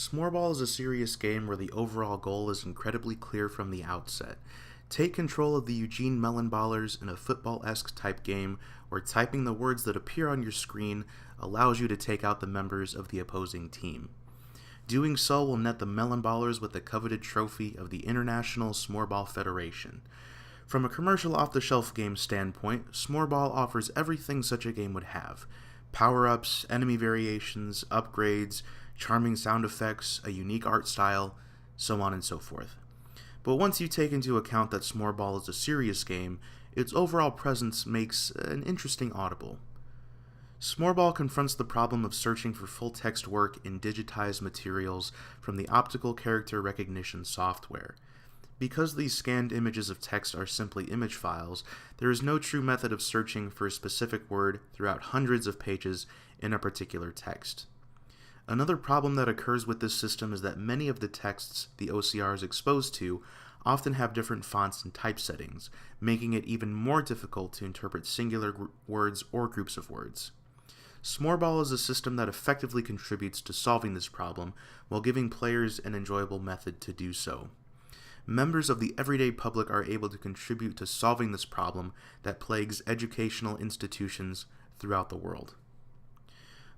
Smorball is a serious game where the overall goal is incredibly clear from the outset. Take control of the Eugene Melonballers in a football-esque type game where typing the words that appear on your screen allows you to take out the members of the opposing team. Doing so will net the Melonballers with the coveted trophy of the International Smorball Federation. From a commercial off-the-shelf game standpoint, Smorball offers everything such a game would have: power-ups, enemy variations, upgrades, charming sound effects, a unique art style, so on and so forth. But once you take into account that Smorball is a serious game, its overall presence makes an interesting audible. Smorball confronts the problem of searching for full-text work in digitized materials from the optical character recognition software. Because these scanned images of text are simply image files, there is no true method of searching for a specific word throughout hundreds of pages in a particular text. Another problem that occurs with this system is that many of the texts the OCR is exposed to often have different fonts and typesettings, making it even more difficult to interpret singular words or groups of words. Smorball is a system that effectively contributes to solving this problem while giving players an enjoyable method to do so. Members of the everyday public are able to contribute to solving this problem that plagues educational institutions throughout the world.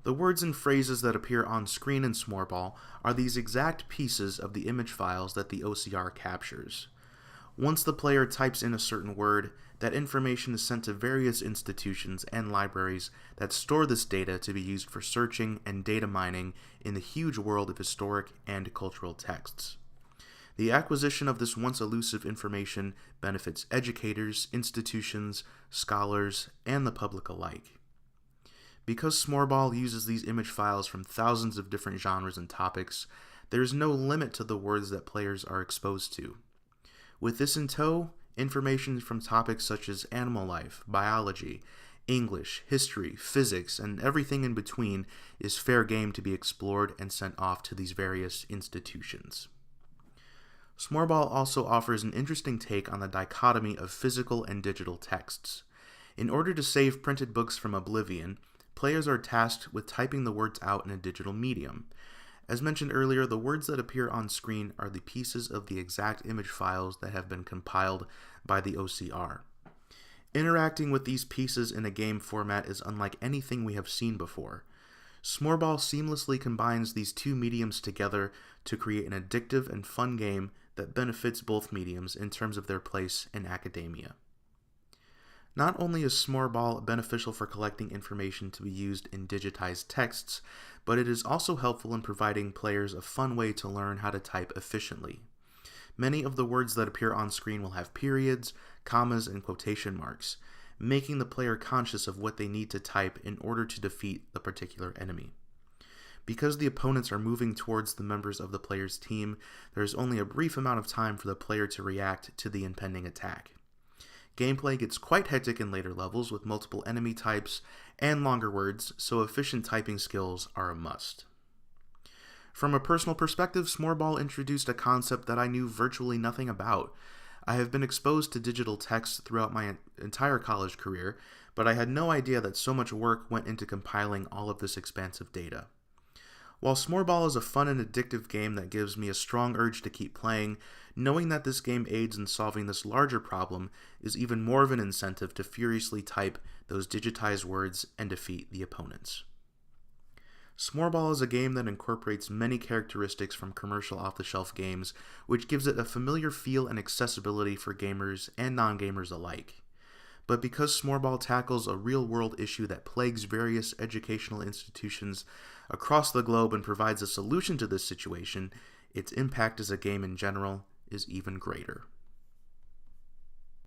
The words and phrases that appear on screen in Smorball are these exact pieces of the image files that the OCR captures. Once the player types in a certain word, that information is sent to various institutions and libraries that store this data to be used for searching and data mining in the huge world of historic and cultural texts. The acquisition of this once elusive information benefits educators, institutions, scholars, and the public alike. Because Smorball uses these image files from thousands of different genres and topics, there is no limit to the words that players are exposed to. With this in tow, information from topics such as animal life, biology, English, history, physics, and everything in between is fair game to be explored and sent off to these various institutions. Smorball also offers an interesting take on the dichotomy of physical and digital texts. In order to save printed books from oblivion, players are tasked with typing the words out in a digital medium. As mentioned earlier, the words that appear on screen are the pieces of the exact image files that have been compiled by the OCR. Interacting with these pieces in a game format is unlike anything we have seen before. Smorball seamlessly combines these two mediums together to create an addictive and fun game that benefits both mediums in terms of their place in academia. Not only is Smorball beneficial for collecting information to be used in digitized texts, but it is also helpful in providing players a fun way to learn how to type efficiently. Many of the words that appear on screen will have periods, commas, and quotation marks, making the player conscious of what they need to type in order to defeat the particular enemy. Because the opponents are moving towards the members of the player's team, there is only a brief amount of time for the player to react to the impending attack. Gameplay gets quite hectic in later levels with multiple enemy types and longer words, so efficient typing skills are a must. From a personal perspective, Smorball introduced a concept that I knew virtually nothing about. I have been exposed to digital text throughout my entire college career, but I had no idea that so much work went into compiling all of this expansive data. While Smorball is a fun and addictive game that gives me a strong urge to keep playing, knowing that this game aids in solving this larger problem is even more of an incentive to furiously type those digitized words and defeat the opponents. Smorball is a game that incorporates many characteristics from commercial off-the-shelf games, which gives it a familiar feel and accessibility for gamers and non-gamers alike. But because Smorball tackles a real-world issue that plagues various educational institutions across the globe and provides a solution to this situation, its impact as a game in general is even greater.